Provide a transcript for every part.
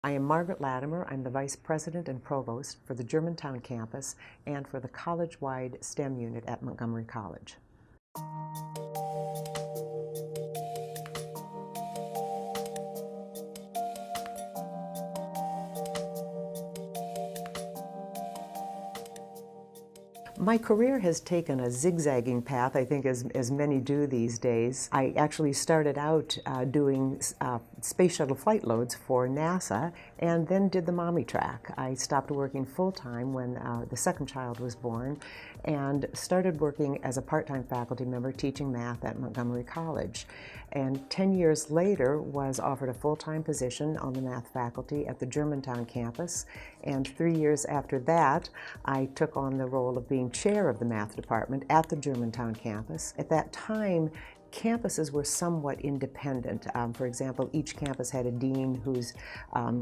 I am Margaret Latimer. I'm the Vice President and Provost for the Germantown campus and for the college-wide STEM unit at Montgomery College. My career has taken a zigzagging path, I think, as many do these days. I actually started out doing space shuttle flight loads for NASA and then did the mommy track. I stopped working full-time when the second child was born and started working as a part-time faculty member teaching math at Montgomery College. And 10 years later was offered a full-time position on the math faculty at the Germantown campus. And 3 years after that, I took on the role of being chair of the math department at the Germantown campus. At that time, campuses were somewhat independent. For example, each campus had a dean whose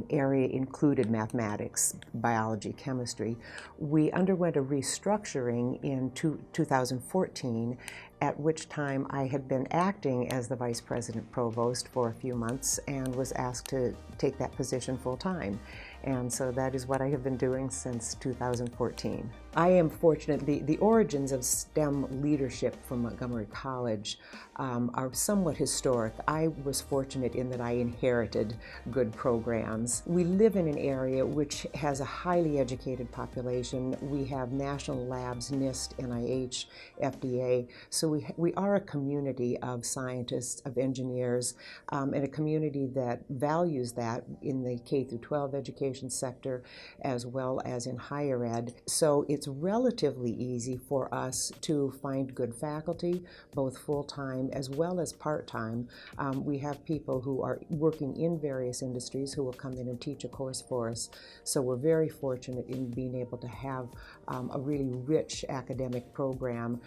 area included mathematics, biology, chemistry. We underwent a restructuring in 2014, at which time I had been acting as the Vice President Provost for a few months and was asked to take that position full-time. And so that is what I have been doing since 2014. I am fortunate. The origins of STEM leadership from Montgomery College are somewhat historic. I was fortunate in that I inherited good programs. We live in an area which has a highly educated population. We have national labs, NIST, NIH, FDA. So we are a community of scientists, of engineers, and a community that values that in the K through 12 education sector as well as in higher ed. So it's relatively easy for us to find good faculty, both full-time as well as part-time. We have people who are working in various industries who will come in and teach a course for us. So we're very fortunate in being able to have a really rich academic program,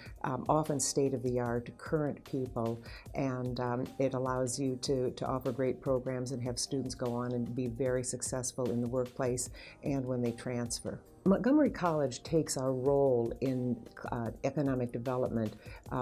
often state-of-the-art, current people, and it allows you to offer great programs and have students go on and be very successful in the workplace and when they transfer. Montgomery College takes our role in economic development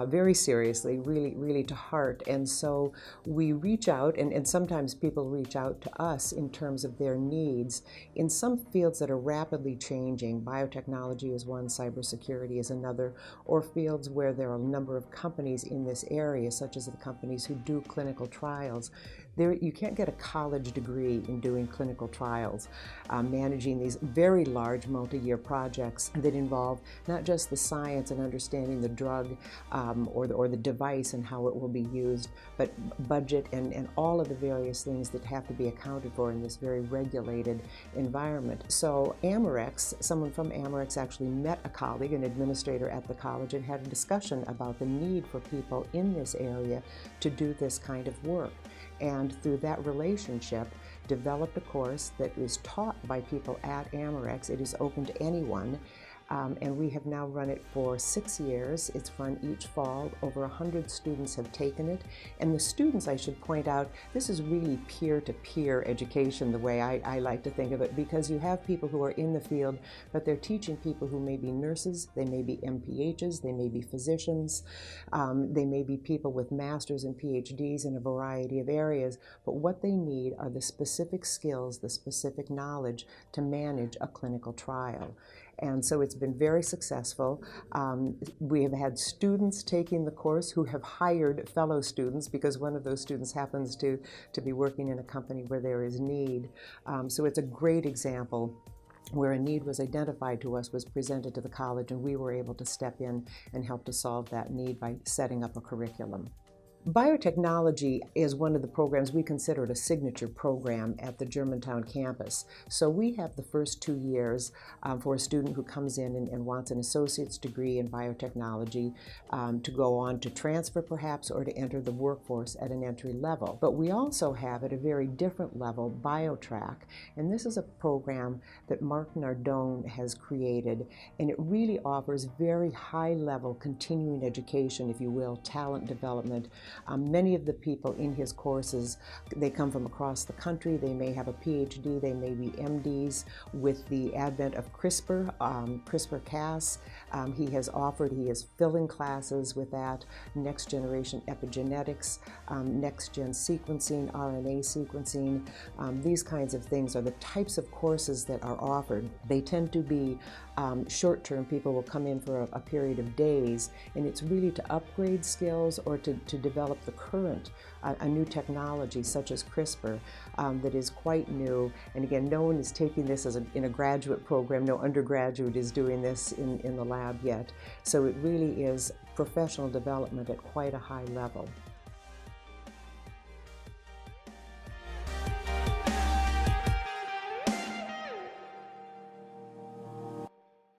very seriously, really to heart. And so we reach out, and sometimes people reach out to us in terms of their needs in some fields that are rapidly changing. Biotechnology is one, cybersecurity is another, or fields where there are a number of companies in this area, such as the companies who do clinical trials. You can't get a college degree in doing clinical trials, managing these very large multi-year projects that involve not just the science and understanding the drug or the device and how it will be used, but budget and all of the various things that have to be accounted for in this very regulated environment. So Amorex, someone from Amorex actually met a colleague, an administrator at the college, and had a discussion about the need for people in this area to do this kind of work. And through that relationship, developed a course that is taught by people at Amorex. It is open to anyone. And we have now run it for 6 years. It's run each fall. Over 100 students have taken it. And the students, I should point out, this is really peer-to-peer education, the way I like to think of it, because you have people who are in the field, but they're teaching people who may be nurses, they may be MPHs, they may be physicians, they may be people with masters and PhDs in a variety of areas, but what they need are the specific skills, the specific knowledge to manage a clinical trial. And so it's been very successful. We have had students taking the course who have hired fellow students because one of those students happens to be working in a company where there is need. So it's a great example where a need was identified to us, was presented to the college, and we were able to step in and help to solve that need by setting up a curriculum. Biotechnology is one of the programs we consider a signature program at the Germantown campus. So we have the first 2 years for a student who comes in and wants an associate's degree in biotechnology to go on to transfer perhaps or to enter the workforce at an entry level. But we also have at a very different level BioTrack, and this is a program that Mark Nardone has created, and it really offers very high-level continuing education, if you will, talent development Many of the people in his courses, they come from across the country. They may have a PhD, they may be MDs. With the advent of CRISPR, CRISPR-Cas, he is filling classes with that, next generation epigenetics, next gen sequencing, RNA sequencing. These kinds of things are the types of courses that are offered. They tend to be short-term. People will come in for a period of days, and it's really to upgrade skills or to develop the current, a new technology such as CRISPR that is quite new. And again, no one is taking this in a graduate program. No undergraduate is doing this in the lab yet. So it really is professional development at quite a high level.